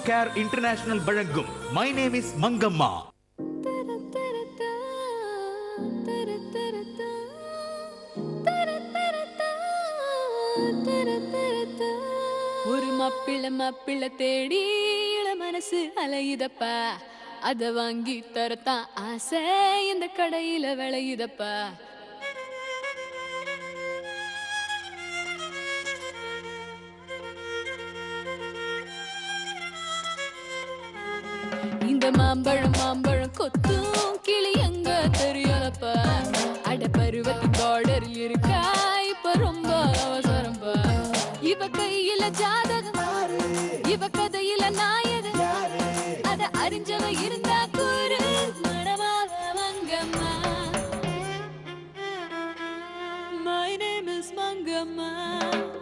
Care international வழங்கும் my name is Mangamma. ஒரு மாப்பிள்ள தேடி இள மனசு அலையுதப்பா, அத வாங்கி தரத்தான் ஆசை இந்த கடையில விளையுதப்பா. இந்த மாம்பழம் கொத்தும் கிளி எங்க தெரியலப்பா, அட பருவத்தின் பார்டர் இருக்கா இப்ப ரொம்ப அவசரம்பா. இவ கையில ஜாதகம், இவ கதையில நாயகன், அத அறிஞ்சவ இருந்தா கூறு மனமாக Mangamma. My name is Mangamma.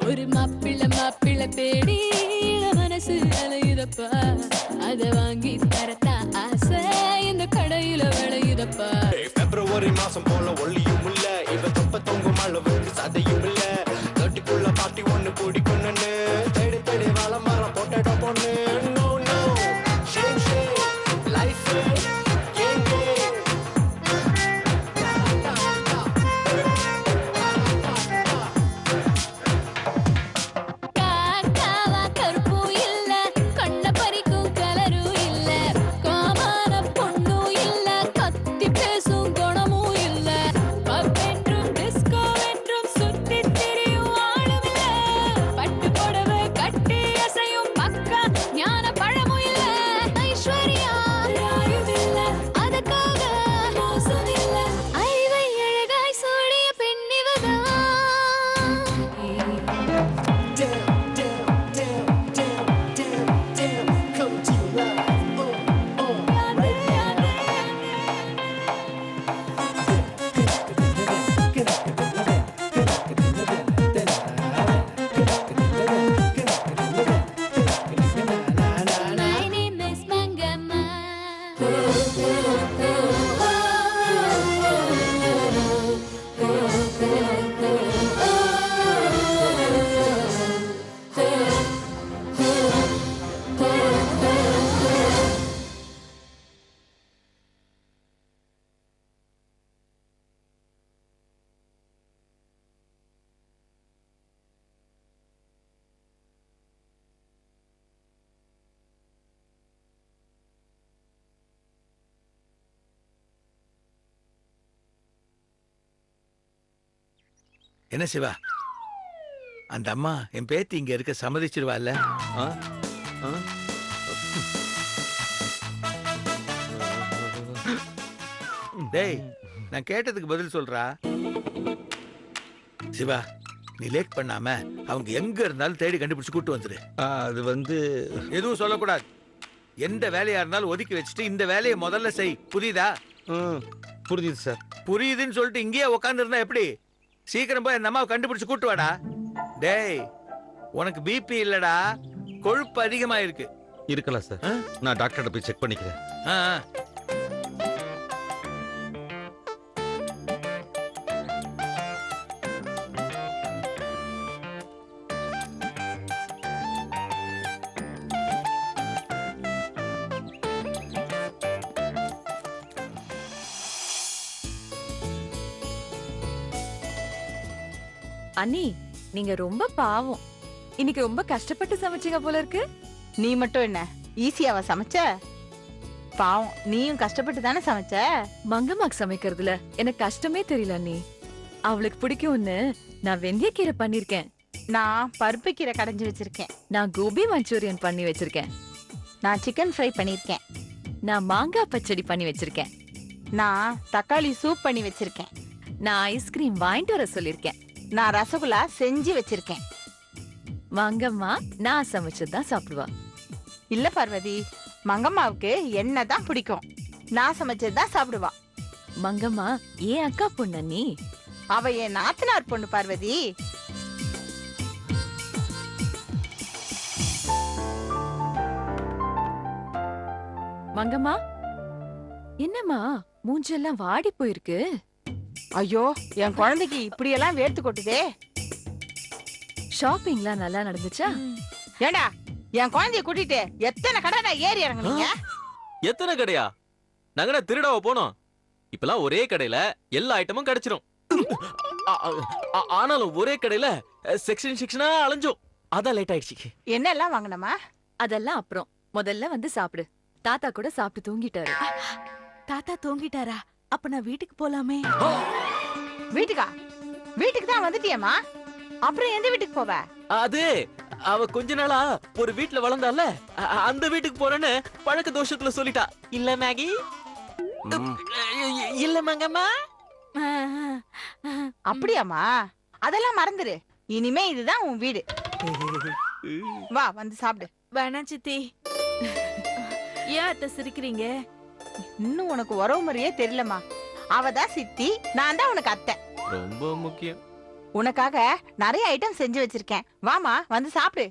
ஒரு மாப்பிள்ள தேடி மனசு அலையுதப்பா, அத வாங்கி தரத்தா ஆசை இந்த கடையில விளையுதப்பா. பிப்ரவரி மாசம் போல ஒல்லியும் இல்ல, இவ தொப்ப தொங்கும் அளவுக்கு சதையும் இல்ல. தொட்டிக்குள்ள பாட்டி ஒண்ணு கூடி கொண்டு தேடி தேடி வாழ மரம் போட்டோ பொண்ணு. No, no, shame, life, என்ன சிவா, அந்த அம்மா என் பேத்தி இங்க இருக்க சம்மதிச்சிருவா இல்ல? டேய், நான் கேட்டதுக்கு பதில் சொல்றா. சிவா, நீ லேட் பண்ணாம அவங்க எங்க இருந்தாலும் தேடி கண்டுபிடிச்சு கூட்டு வந்துரு. அது வந்து எதுவும் சொல்லக்கூடாது. எந்த வேலையா இருந்தாலும் ஒதுக்கி வச்சுட்டு இந்த வேலையை முதல்ல செய். புரியுதா? புரியுது சார். புரியுதுன்னு சொல்லிட்டு இங்கேயே உட்காந்து இருந்தா எப்படி? சீக்கிரம் போய் அந்த அம்மாவை கண்டுபிடிச்சு கூட்டு வாடா. டேய், உனக்கு பிபி இல்லடா, கொழுப்பு அதிகமா இருக்கு. இருக்கலாம் சார், நான் டாக்டர்கிட்ட போய் செக் பண்ணிக்கிறேன். அண்ணி, நீங்க ரொம்ப பாவம். இன்னைக்கு ரொம்ப கஷ்டப்பட்டு சமைச்சீங்க போல இருக்கு. நீ மட்டும் என்ன ஈஸியாவா சமைச்ச? பாவம், நீயும் கஷ்டப்பட்டு தானே சமைச்ச. மங்கம்மாக்கு சமைக்கிறதுல எனக்கு கஷ்டமே தெரியல அண்ணி. அவளுக்கு பிடிக்கும்னு நான் வெந்தயக்கீரை பண்ணிருக்கேன். நான் பருப்பு கீரை கடைஞ்சு வச்சிருக்கேன். நான் கோபி மஞ்சூரியன் பண்ணி வச்சிருக்கேன். நான் சிக்கன் ஃப்ரை பண்ணிருக்கேன். நான் மாங்காய் பச்சடி பண்ணி வச்சிருக்கேன். நான் தக்காளி சூப் பண்ணி வச்சிருக்கேன். நான் ஐஸ்கிரீம் வாங்கிட்டு வர சொல்லிருக்கேன். நான் ரசகுல்லா செஞ்சு வச்சிருக்கேன். மங்கம்மா நான் சமைச்சதுதான் சாப்பிடுவா. இல்ல பார்வதி, மங்கம்மாவுக்கு என்னதான் பிடிக்கும், நான் சமைச்சதுதான் சாப்பிடுவா. மங்கம்மா ஏன் அக்கா பொண்ணு அண்ணி? அவ என் நாத்தனார் பொண்ணு பார்வதி. மங்கம்மா, என்னம்மா மூஞ்செல்லாம் வாடி போயிருக்கு? ஐயோ, என் குழந்தைக்கு இப்படி எல்லாம் வேர்த்து கொட்டுதே. ஷாப்பிங்லாம் நல்லா நடந்துச்சா? ஏண்டா, என் குழந்தைய கூட்டிட்டு எத்தனை கடை ஏறி இறங்குனீங்க? எத்தனை கடையா? நாங்க திருடாவ போனோம். இப்பெல்லாம் ஒரே கடையில எல்லா ஐட்டமும் கிடைச்சிரும். ஆனாலும் ஒரே கடையில செக்ஷனா அலைஞ்சோம். அதான் லேட் ஆயிடுச்சு. என்னெல்லாம் வாங்கினமா? அதெல்லாம் அப்புறம் முதல்ல வந்து சாப்பிடு. தாத்தா கூட சாப்பிட்டு தூங்கிட்டாரு. தாத்தா தூங்கிட்டாரா? அப்ப நான் வீட்டுக்கு போலாமே. வீட்டுக்கா? வீட்டுக்கு தான் வந்துட்டியம்மா, அப்புறம் எந்த வீட்டுக்கு போவ? அது அவ கொஞ்ச நாளா ஒரு வீட்ல வளர்ந்தால, அந்த வீட்டுக்கு போறேன்னு பழக்க தோஷத்துல சொல்லிட்டா. இல்ல மேகி? இல்ல மங்கம்மா. அப்படியாம்மா? அதெல்லாம் மறந்துரு. இனிமே இதுதான் உன் வீடு. வா வந்து சாப்பிடு. வேணாம் சித்தி. ஏன் அத்தை சிரிக்கிறீங்க? இன்னும் உனக்கு உறவு முறையே தெரியலமா. அவதான் சித்தி, நான் தான் உனக்கு அத்தை. ரொம்ப முக்கியம். உனக்காக நிறைய ஐட்டம் செஞ்சு வச்சிருக்கேன். வாமா வந்து சாப்பிடு.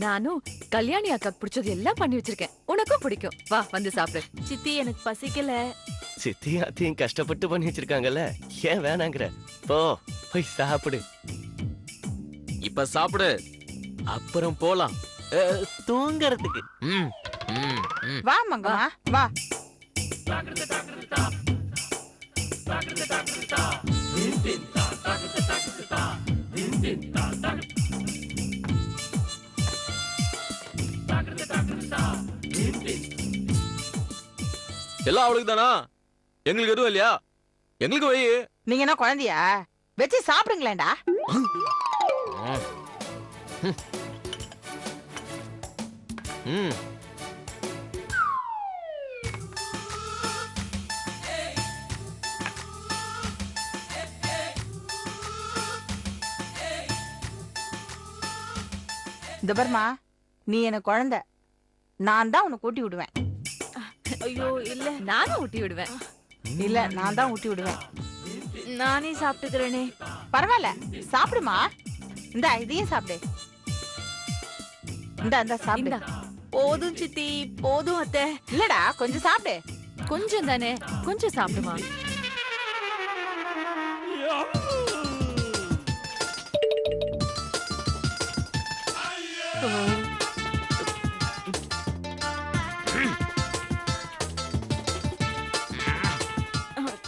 நானும் கல்யாணி அக்காக்கு பிடிச்சது எல்லாம் பண்ணி வச்சிருக்கேன். உனக்கும் பிடிக்கும். வா வந்து சாப்பிடு. சித்தி எனக்கு பசிக்கல. சித்தி அத்தையும் கஷ்டப்பட்டு பண்ணி வச்சிருக்காங்கல்ல, ஏன் வேணாங்கிற? போ போய் சாப்பிடு. இப்ப சாப்பிடு, அப்புறம் போலாம் தூங்கறதுக்கு. வா மங்கம்மா வா. எல்லாம் அவளுக்கு தானா? எங்களுக்கு எதுவும் இல்லையா? எங்களுக்கு வை. நீங்க என்ன குழந்தையா? வச்சு சாப்பிடுங்களேண்டா. இந்த பர்மா, நீ எனக்கு குழந்தை, நான் தான் உன்னை கூட்டி விடுவேன். ஐயோ இல்ல, நானும் ஊட்டி விடுவேன். இல்ல நான் தான் ஊட்டி விடுவேன். நானே சாப்பிட்டுக்கிறேனே. பரவாயில்ல, சாப்பிடுமா. இந்தா இதையும் சாப்பிடு. இந்த சாப்பிடு. போதும் சித்தி, போதும் அத்தை. இல்லடா கொஞ்சம் சாப்பிடு. கொஞ்சம் தானே, கொஞ்சம் சாப்பிடுமா.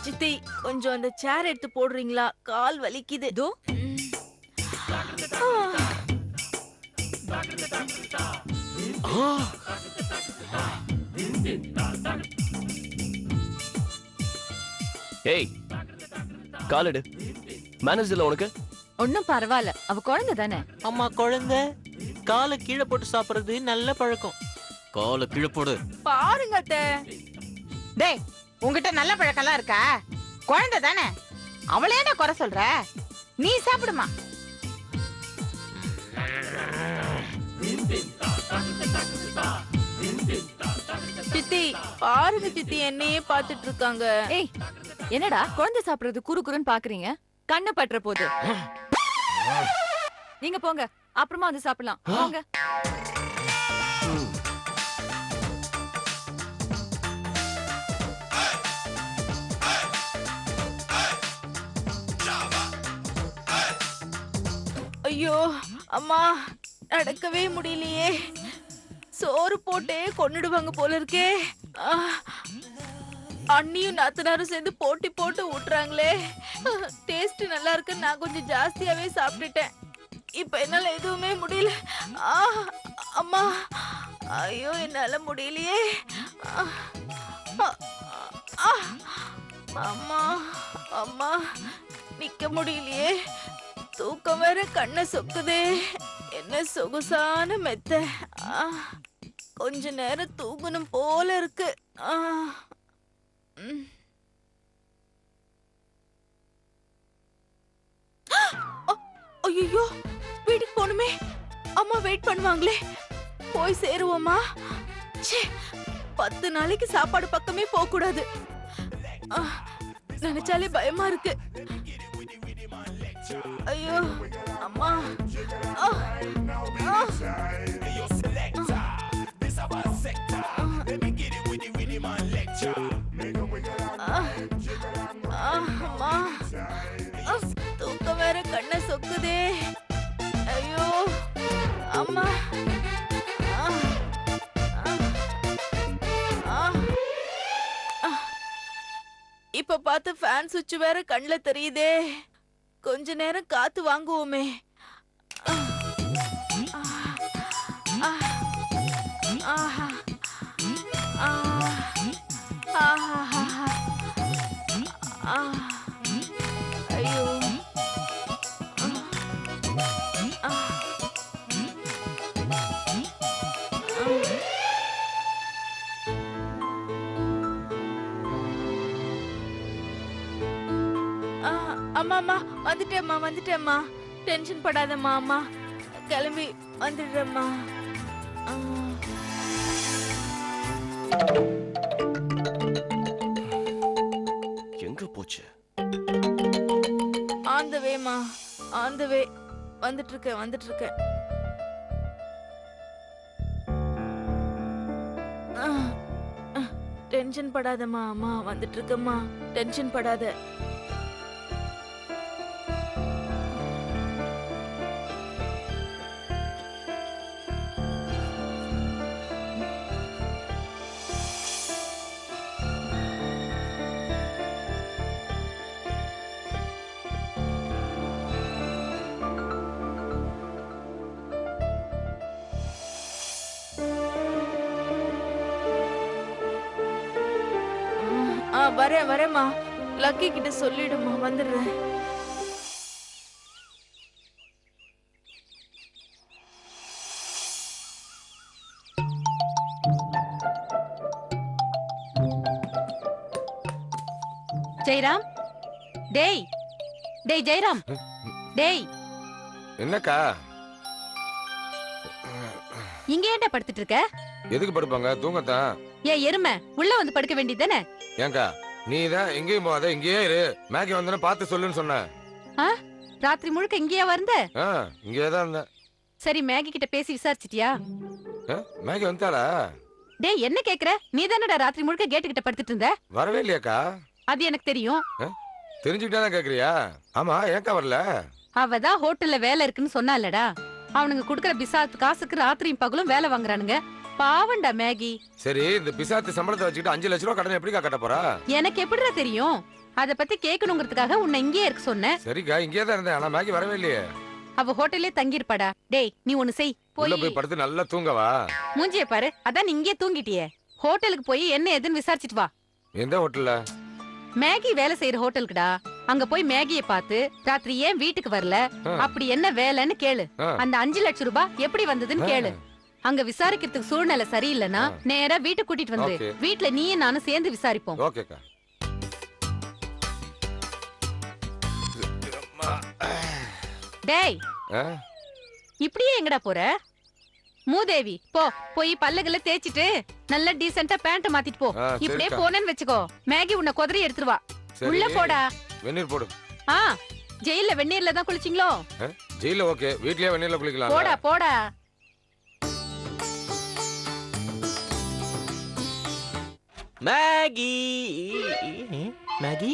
சித்தி கொஞ்சம் அந்த சேர் எடுத்து போடுறீங்களா? கால் வலிக்குது. தோ ஏய் காலடு. மேனேஜர்ல உனக்கு ஒன்னும் பரவாயில்ல, அவ குழந்தை தானே. அம்மா குழந்தை காலை கீழே போட்டு சாப்பிடுறது நல்ல பழக்கம். காலை கீழே போடு. பாருங்க அத்தை. டேய், உன்கிட்ட நல்ல பழக்கம்லாம் இருக்கா? குழந்தை தானே, அவளேடா குறை சொல்ற? நீ சாப்பிடுமா. சித்தி பாருங்க சித்தி, என்னையே பாத்துட்டு இருக்காங்க. ஏய் என்னடா குழந்தை சாப்பிடுறது குறுக்குறுன்னு பாக்குறீங்க? கண்ணு பற்ற போது. நீங்க போங்க, அப்புறமா வந்து சாப்பிடலாம். போங்க. ஐயோ அம்மா, நடக்கவே முடியலையே. சோறு போட்டே கொன்னுடுவாங்க போல இருக்கே. அண்ணியும் நாத்தனாரும் சேர்ந்து போட்டி போட்டு ஊட்டுறாங்களே. டேஸ்ட் நல்லா இருக்கு, நான் கொஞ்சம் ஜாஸ்தியாவே சாப்பிட்டுட்டேன். இப்ப என்னால எதுவுமே முடியல. அம்மா, ஐயோ என்னால முடியலையே. அம்மா அம்மா, நிக்க முடியலையே. தூக்கம் வேற கண்ணை சொக்குதே. என்ன சொகுசான மெத்த. கொஞ்ச நேரம் தூங்கணும் போல இருக்கு. ஐயோ, வீட்டுக்கு போகணுமே. அம்மா வெயிட் பண்ணுவாங்களே. போய் சேருவோமா? 10 நாளைக்கு சாப்பாடு பக்கமே போக கூடாது. நினைச்சாலே பயமா இருக்கு. ஐயோ அம்மா. அம்மா, தூக்கம் வேற கண்ணை சொக்குதே. ஐயோ அம்மா. பார்த்த ஃபேன் சுவிட்ச் வேற கண்ணுல தெரியுதே. கொஞ்ச நேரம் காத்து வாங்குவோமே. ஆஹா. ஆஹா. ஐயோ. அம்மா அம்மா வந்துட்டேம்மா. டென்ஷன் படாதம்மா அம்மா. கிளம்பி வந்துடுறேம்மா. எங்க போச்சு? ஆன் த வேமா, ஆன் த வே. வந்துட்டு இருக்கேன். டென்ஷன் படாதம்மா அம்மா. வந்துட்டு இருக்கம்மா. டென்ஷன் படாத. வரேம்மா. லக்கி கிட்ட சொல்லிடுமா. வந்துடுறேன். ஜெயராம், டேய் ஜெயராம், டேய். என்னக்கா? இங்க ஏன்டா படுத்துட்டு இருக்க? எதுக்கு படுப்பாங்க? தூங்கத்தான். ஏன் எருமை, உள்ள வந்து படுக்க வேண்டியதானே? ஏங்கா நீ தான் எங்கேயும் போகாத, இங்கேயே இரு. மேகி வந்தன பார்த்து சொல்லுன்னு சொன்ன. ராத்திரி முழுக்க இங்கேயா வந்த? இங்கேயே தான் இருந்தேன். சரி, மேகி கிட்ட பேசி விசாரிச்சிட்டியா? மேகி வந்துட்டாளா? டேய், என்ன கேக்குற? நீ தானடா ராத்திரி முழுக்க கேட்டு கிட்ட படுத்துட்டு இருந்த. வரவே இல்லையாக்கா? அது எனக்கு தெரியும். தெரிஞ்சுக்கிட்டா கேக்குறியா? ஆமா, ஏக்கா வரல? அவதான் ஹோட்டல்ல வேலை இருக்குன்னு சொன்னாலடா. அவனுங்க குடுக்கற பிசாத்து காசுக்கு ராத்திரியும் பகலும் வேலை வாங்குறானுங்க. பாவண்டா மேகி. சரி, இந்த பிசாத்து சம்பளத்தை வச்சுக்கிட்டு 5 லட்சம் ரூபாய் கடன் எப்படிக்கா கட்ட போறா? எனக்கு எப்படிடா தெரியும்? அத பத்தி கேட்கணுங்கிறதுக்காக உன்னை இங்கேயே இருக்க சொன்னேன். சரிக்கா, இங்கேயே தான் இருந்தேன். ஆனா மேகி வரவே இல்லையே. அவ ஹோட்டல்லே தங்கி இருப்பாடா. டேய், நீ ஒண்ணு செய். போய் படுத்து நல்லா தூங்கவா. மூஞ்சிய பாரு, அதான் நீ இங்கே தூங்கிட்டியே. ஹோட்டலுக்கு போய் என்ன ஏதுன்னு விசாரிச்சிட்டு வா. எந்த ஹோட்டல்ல? மேகி வேலை செய்யற ஹோட்டலுக்குடா. அங்க போய் மேகியை பார்த்து ராத்திரி ஏன் வீட்டுக்கு வரல, அப்படி என்ன வேலைன்னு கேளு. அந்த 5 லட்சம் ரூபாய் எப்படி வந்ததுன்னு கேளு. அங்க விசாரிக்கிறதுக்கு சூழ்நிலை சரியில்லைன்னா நேரா வீட்டுக்கு கூட்டிட்டு வந்து வீட்டுல நீயும் நானும் சேர்ந்து விசாரிப்போம். ஓகேக்கா. டேய், இப்படியே எங்கடா போற? மூதேவி, போய் பல்லகுல தேய்ச்சிட்டு நல்ல டீசென்ட்டா பேண்ட் மாத்திட்டு போ. இப்படியே போனேன்னு வெச்சுக்கோ, மேகி உன்னை குதிரை எடுத்துருவா. உள்ள போடா. வெந்நீர் போடு. ஜெயில வெந்நீர்ல தான் குளிச்சிங்களோ? ஜெயில ஓகே, வீட்லயே வெந்நீர்ல குளிக்கலாம். போடா. Maggi Maggi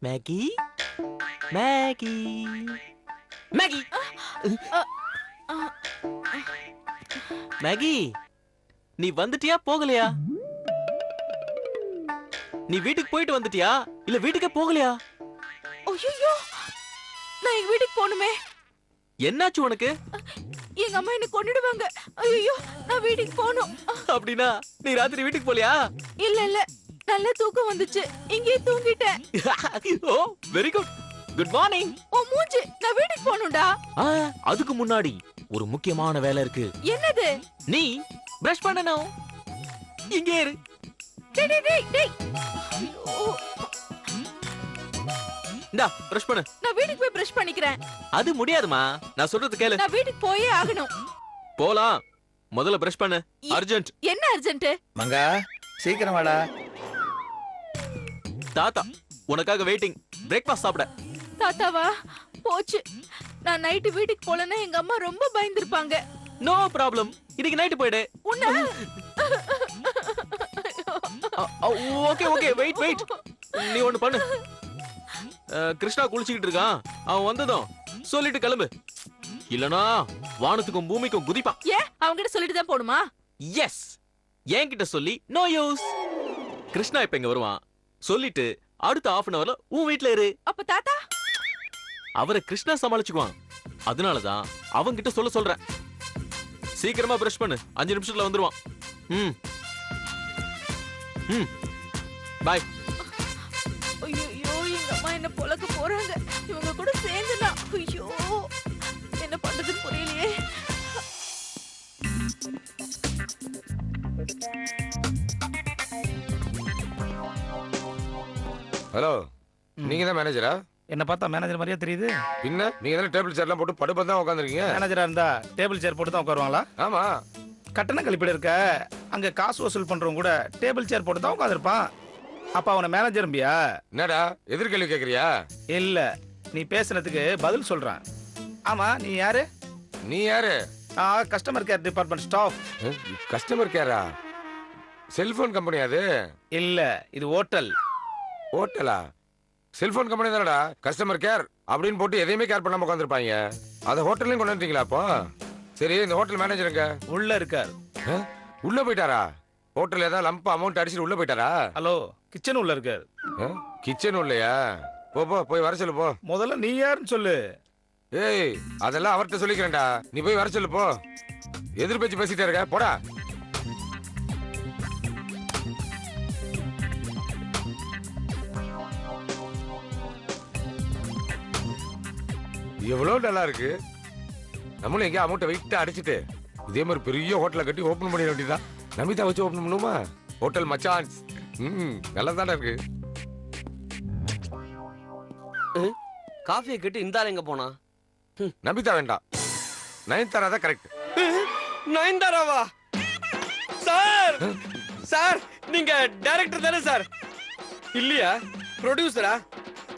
Maggi Maggi Maggi Maggi, நீ வந்துட்டியா போகலையா? நீ வீட்டுக்கு போயிட்டு வந்துட்டியா இல்ல வீட்டுக்கே போகலையா? ஐயோ, நான் எங்க வீட்டுக்கு போகணுமே. என்னாச்சு உனக்கு? எங்க அம்மா என்ன கொன்னுடுவாங்க. ஐயோ, நான் வீட்டுக்கு போகணும். அப்படினா நீ ராத்திரி வீட்டுக்கு போலியா? இல்ல, நல்ல தூக்கம் வந்துச்சு, இங்கே தூங்கிட்டேன். Oh, very good. Good morning. ஓ மூஞ்சி, நான் வீட்டுக்கு போகணும்டா. அதுக்கு முன்னாடி ஒரு முக்கியமான வேலை இருக்கு. என்னது? நீ பிரஷ் பண்ணணும். இங்கே இரு. டேய். இந்தா பிரஷ் பண்ணு. நான் வீட்டுக்கு போய் பிரஷ் பண்ணிக்கிறேன். அது முடியாதுமா, நான் சொல்றது கேளு. நான் வீட்டுக்கு போயே ஆகணும். போலாம், முதல்ல பிரஷ் பண்ணு. அர்ஜென்ட். என்ன அர்ஜென்ட்? மங்கா, சீக்கிரம் வாடா. தாத்தா உனக்காக வெயிட்டிங். பிரேக்ஃபாஸ்ட் சாப்பிட. தாத்தாவா? போச்சு. நான் நைட்டு வீட்டுக்கு போலன்னா எங்க அம்மா ரொம்ப பயந்துருப்பாங்க. நோ ப்ராப்ளம், இன்னைக்கு நைட்டு போயிடு. Okay, wait. நீ ஒண்ணு பண்ணு. கிருஷ்ணா குளிச்சுக்கிட்டு இருக்கான், அவன் வந்ததும் சொல்லிட்டு கிளம்பு. இல்லனா வானத்துக்கும் பூமிக்கும் குதிப்பான். அவன்கிட்ட சொல்லிட்டு தான் போணுமா? எஸ். என்கிட்ட சொல்லி நோ யூஸ். கிருஷ்ணா இப்ப இங்க வருவான். சொல்லிட்டு அடுத்த half அன் அவர்ல உன் வீட்ல இரு. அப்ப தாத்தா அவரை கிருஷ்ணா சமாளிச்சுக்குவான். அதனாலதான் அவன்கிட்ட சொல்றேன். சீக்கிரமா பிரஷ் பண்ணு, 5 நிமிஷத்துல வந்துருவான். ம் ம் பாய். ஐயோ எங்க அம்மா என்ன பொழக்க போறாங்க. இவங்க கூட சேர்ந்துடலாம். ஐயோ என்ன பண்றதுன்னு புரியலையே. ஹலோ, நீங்க தான் மேனேஜரா? என்ன பார்த்தா மேனேஜர் மாதிரியா தெரியுது? பின்ன நீங்க தானே டேபிள் சேர்லாம் போட்டு படுப்பா தான் உட்காந்துருக்கீங்க. மேனேஜரா இருந்தா டேபிள் சேர் போட்டு தான் உட்காருவாங்களா? ஆமா. கட்டண கழிப்பிட இருக்க அங்க காசு வசூல் பண்றவங்க கூட டேபிள் சேர் போட்டு தான் உட்காந்துருப்பான். அப்ப அவனை மேனேஜர்ம்பியா? என்னடா எதிர்கேள்வி கேக்குறியா? இல்ல, நீ பேசுனதுக்கு பதில் சொல்றேன். ஆமா, நீ யாரு? நீ யாரு? Customer care department staff. Customer கேரா? செல்போன் கம்பெனி அது? இல்ல, இது ஹோட்டல். ஹோட்டலா? செல்போன் கம்பெனி தானடா. கஸ்டமர் கேர் அப்படின்னு போட்டு எதையுமே கேர் பண்ணாம உட்காந்துருப்பாங்க. அதை ஹோட்டல்லையும் கொண்டு வந்துட்டீங்களா அப்போ? சரி, இந்த ஹோட்டல் மேனேஜருங்க உள்ள இருக்கார். உள்ள போயிட்டாரா? ஹோட்டல் ஏதாவது லம்ப் அமௌண்ட் அடிச்சுட்டு உள்ள போயிட்டாரா? ஹலோ, கிச்சன் உள்ள இருக்கார். கிச்சன் உள்ளயா? போ போ, போய் வர சொல்லு போ. முதல்ல நீ யாருன்னு சொல்லு. ஏய், அதெல்லாம் அவர்கிட்ட சொல்லிக்கிறேன்டா. நீ போய் வர சொல்லு போ. எதிர் பேச்சு பேசிட்டே இருக்க, போடா. எவ்வளவு நல்லா இருக்கு. நம்மளும் எங்கேயா அமௌண்ட்டை வெயிட்டா அடிச்சுட்டு இதே மாதிரி பெரிய ஹோட்டலை கட்டி ஓபன் பண்ணிட வேண்டியதான். நமிதா வச்சு ஓபன் பண்ணுமா? ஹோட்டல் மச்சான்ஸ். நல்லா தானே இருக்கு. காஃபியை கேட்டு இந்த ஆள் எங்க போனா? நமிதா வேண்டாம், நயன்தாரா தான் கரெக்ட். நயன்தாராவா? சார் சார், நீங்க டைரக்டர் தானே சார்? இல்லையா, ப்ரொடியூசரா?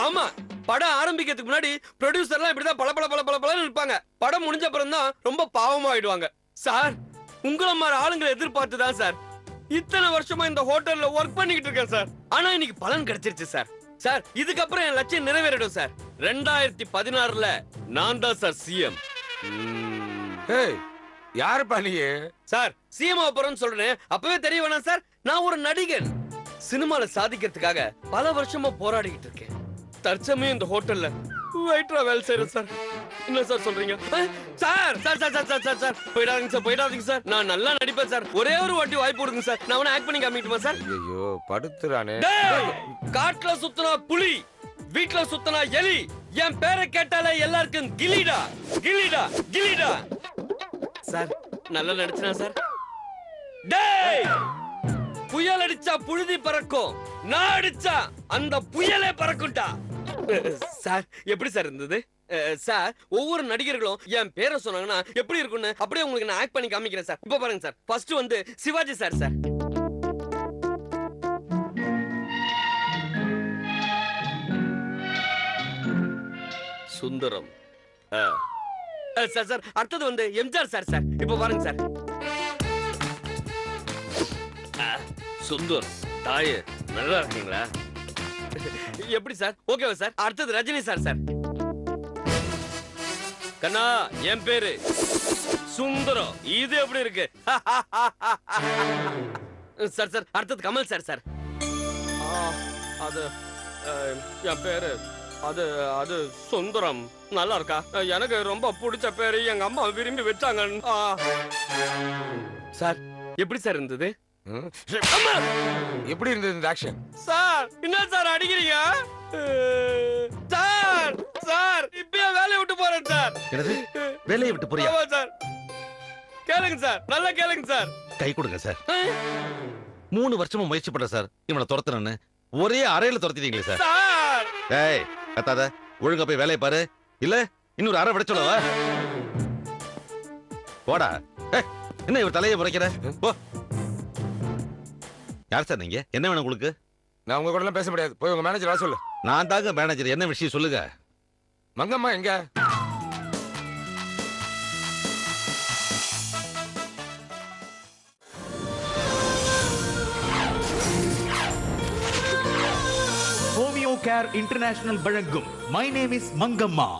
ஆமா, படம் ஆரம்பிக்கிறதுக்கு முன்னாடி ப்ரொடியூசர்லாம் இப்படிதான் பல பல பல பல பலன்னு இருப்பாங்க. படம் முடிஞ்ச அப்புறம் தான் ரொம்ப பாவமா ஆயிடுவாங்க. சார், உங்களை மாதிரி ஆளுங்களை எதிர்பார்த்து தான் சார் இத்தனை வருஷமா இந்த ஹோட்டல்ல ஒர்க் பண்ணிக்கிட்டு இருக்கேன் சார். ஆனா இன்னைக்கு பலன் கிடைச்சிருச்சு சார். சார், இதுக்கப்புறம் என் லட்சியம் நிறைவேறிடும் சார். 2016ல நான் தான் சார் சிஎம். ஏய், யாருப்பா நீ? சார், சிஎம் ஆபரன்னு சொல்றேன், அப்பவே தெரிய வேணாம் சார். நான் ஒரு நடிகன். சினிமால சாதிக்கிறதுக்காக பல வருஷமா போராடிக்கிட்டு இருக்கேன். தற்சமயம் இந்த ஹோட்டல்ல வெயிட்டரா வேலை செய்யறேன் சார். என்ன சார் சொல்றீங்க? Sir sir sir sir sir sir போயிடாதீங்க சார், போயிடாதீங்க சார். நான் நல்லா நடிப்பேன் சார். ஒரே ஒரு வாட்டி வாய்ப்பு கொடுங்க சார். நான் அவனை ஆக்ட் பண்ணி காமிட்டுமா சார்? ஐயோ, படுத்துறானே. காட்டுல சுத்தினா புலி, வீட்டுல சுத்தினா எலி. என் பேரை கேட்டாலே எல்லாருக்கும் கிலிடா கிலிடா கிலிடா. சார், நல்லா நடிச்சனா சார்? டேய், புயல் அடிச்சா புழுதி பறக்கும், நான் அடிச்சா அந்த புயலே பறக்கும்டா. சார், எப்படி சார் இருந்தது? சார், ஒவ்வொரு நடிகர்களும் என் பேரை சொன்னாங்கன்னா எப்படி இருக்கும்னு அப்படியே உங்களுக்கு நான் ஆக்ட் பண்ணி காமிக்கிறேன் சார். இப்ப பாருங்க சார். ஃபர்ஸ்ட் வந்து Shivaji sir. Sir, Sundaram. Sir sir, அடுத்தது வந்து எம்ஜிஆர் சார். சார், இப்ப பாருங்க சார். சுந்தர் தாயே, நல்லா இருக்கீங்களா? எப்படி சார்? ஓகேவா சார்? அடுத்தது ரஜினி சார். சார், கண்ணா, என் பேரு சுந்தரம். இது எப்படி இருக்கு? சார் சார், அடுத்தது கமல் சார். சார், அது என் பேரு அது அது சுந்தரம். நல்லா இருக்கா? எனக்கு ரொம்ப பிடிச்ச பேரு, எங்க அம்மா விரும்பி வச்சாங்க. சார், எப்படி சார் இருந்தது? எப்படி இருந்தது இந்த ஆக்ஷன்? சார், என்ன சார் அடிக்கிறீங்க? சார் சார், இப்பயே வேலையை விட்டு போறேன் சார். என்னது, வேலையை விட்டு போறியா? ஆமா சார். கேளுங்க சார், நல்லா கேளுங்க சார். கை கொடுங்க சார். 3 வருஷமா முயற்சி பண்ற சார் இவனை துரத்தணும்னு. ஒரே அறையில துரத்திட்டீங்களே சார். சார், ஏய், கத்தாத, ஒழுங்கா போய் வேலையை பாரு. இல்ல இன்னொரு அறை விட சொல்லவா? போடா. என்ன இவர் தலையை புரைக்கிற? போ. யார் சார் நீங்க? என்ன வேணும் உங்களுக்கு? நான் உங்க கூட எல்லாம் பேச முடியாது. போய் உங்க மேனேஜர் வர சொல்லு. நான் தாங்க மேனேஜர். என்ன விஷயம் சொல்லுங்க. மங்கம்மா எங்க? ஹோமியோ கேர் இன்டர்நேஷனல் வழங்கும் மை நேம் இஸ் மங்கம்மா.